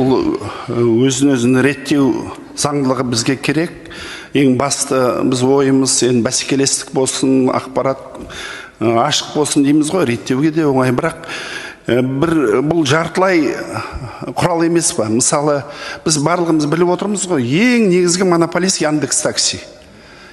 бұл өзін реттеу заңдылығы бізге керек. Ең басты біз ойымыз бәсекелестік болсын, ақпарат ашық болсын дейміз ғой, реттеуге де оңай, бірақ бұл жартылай құрал емес па? Мысалы, біз барлығымыз біліп отырмыз ғой, ең негізгі монополист Яндекс Такси.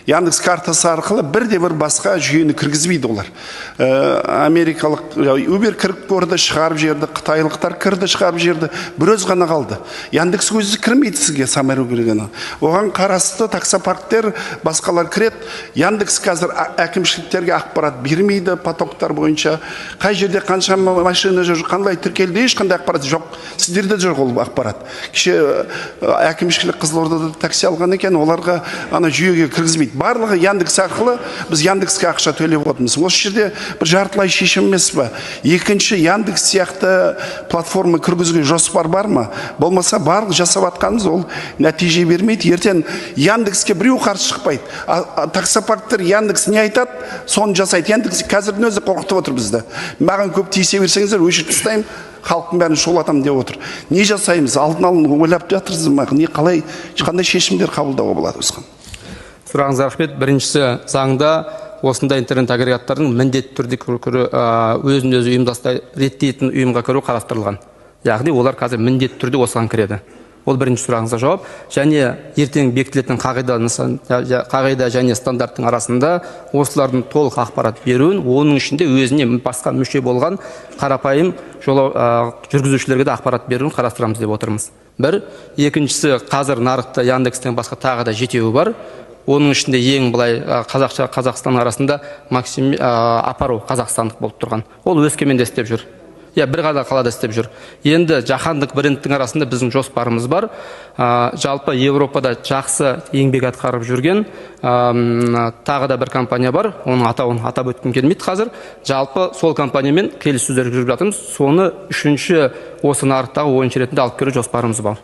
Яндекс картасы арқылы бірде-бір басқа жүйені кіргізбейді олар. Америкалық Uber кіріп көрді, шығарып жерді, қытайлықтар кірді, шығарып жерді, бір өз ғана қалды. Яндекс өзі кірмейді сізге, самару кіргені. Оған қарасты таксопарктер, басқалар кіреді. Яндекс қазір әкімшіліктерге ақпарат бермейді, потоктар бойынша. Қай жерде қанша машина жүр, қандай тіркелді, ешқандай ақпарат жоқ. Сіздерде жоқ ол ақпарат. Кеше әкімшілік Қызылордада такси алған екен, оларға ана жүйеге кіргізбейді. Барлығы Яндекс арқылы біз Яндекске ақша төлеп отырмыз. Осы жерде бір жартылай шешім емес па? Екінші, Яндекс сияқты платформа кіргізуге жоспар бар ма? Болмаса барлық жасап атқанымыз ол нәтиже бермейді. Ертең Яндекске біреу қарсы шықпайды. Таксопарктер Яндекс не айтады, соны жасайды. Яндекс қазірдің өзі қорқытып отыр бізді. Маған көп тиісе берсеңіздер, өшіріп тастаймын, халықтың бәрін шулатамын деп отыр. Не жасаймыз? Алдын алып ойлап жатырсыз ма? Не қалай, қандай шешімдер қабылдауға болады осыған? Сұрағыңызға рахмет. Біріншісі, заңда осындай интернет агрегаттардың міндетті түрде өзін өзі ұйымдастай реттейтін ұйымға кіру қарастырылған. Яғни олар қазір міндетті түрде осыған кіреді. Ол бірінші сұрағыңызға жауап. Және ертең бекітілетін қағида және стандарттың арасында осылардың толық ақпарат беруін, оның ішінде өзіне басқа мүше болған қарапайым жүргізушілерге де ақпарат беруін қарастырамыз деп отырмыз. Бір. Екіншісі, қазір нарықта Яндекстен басқа тағы да жетеуі бар. Оның ішінде ең былай қазақша Қазақстан арасында Максим Апару қазақстандық болып тұрған. Ол Өскеменде істеп жүр. Бір ғана қалада істеп жүр. Енді жаһандық брендтің арасында біздің жоспарымыз бар. Жалпы Европада жақсы еңбек атқарып жүрген тағы да бір компания бар. Оның атауын атап өткім келмейді қазір. Жалпы сол компаниямен келіссөздер жүргізіп жатырмыз. Соны үшінші осы нарықтағы ойыншы ретінде алып келу жоспарымыз бар.